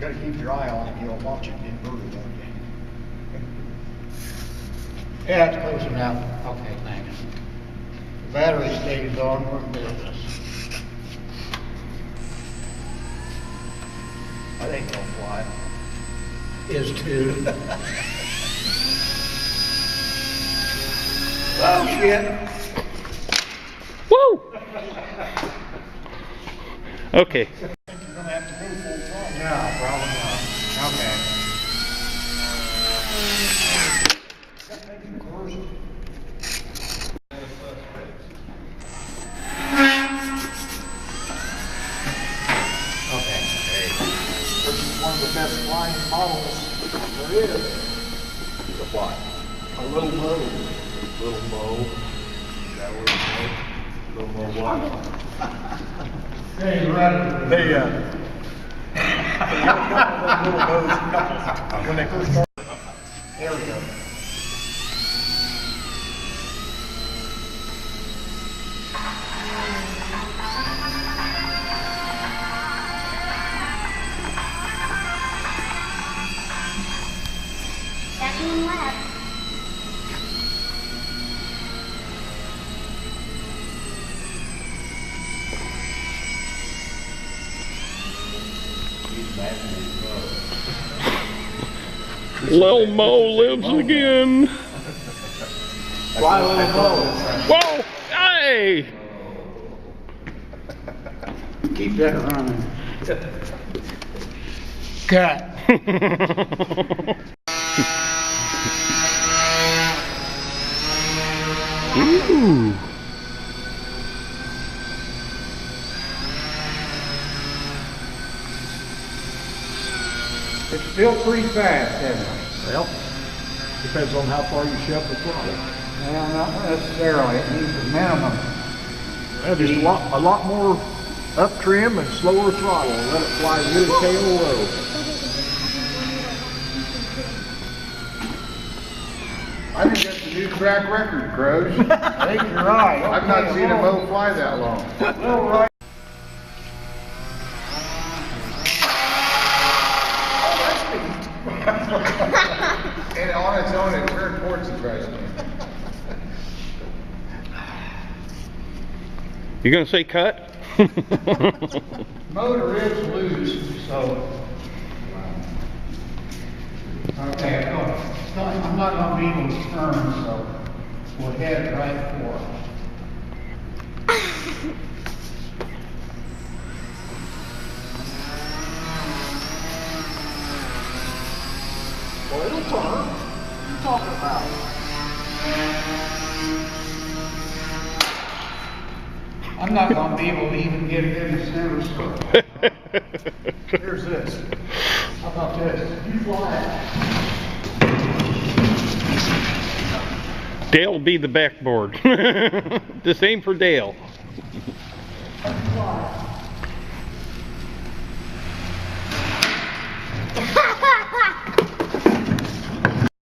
gotta keep your eye on it, you'll watch it inverted, won't you? Yeah, it's close enough. Okay, thanks. The battery stays on, we're in business. I think they'll fly. Is too. Oh shit. Woo! Okay. You're gonna have to go full throttle. No, probably not. Okay. Okay. This is one of the best flying models there is. The what? A Lil Moe. Lil Moe. Is that what it's called? Lil Moe what? Hey, you're right. They Lil Moe's when they first started. There we go. Second left. Lil Moe lives again. Fly Lil Moe. Whoa! Hey! Keep that running. Cut. Ooh. It's still pretty fast, isn't it? Well, depends on how far you shove the throttle. Well, not necessarily. It needs a minimum. Well, just a lot more up trim and slower throttle and let it fly really tail low. I think that's a new track record, Crows. I think you're right. I've not seen a Moe fly that long. Well, right. And on its own, it turned towards the trash can. You gonna say cut? Motor is loose, so. Okay, I'm not gonna be able to turn, so we'll head right for it. Well, it'll turn. What are you talking about? I'm not gonna be able to even get it in the center circle. Here's this. How about this? You fly it. Dale will be the backboard. The same for Dale. Fly it.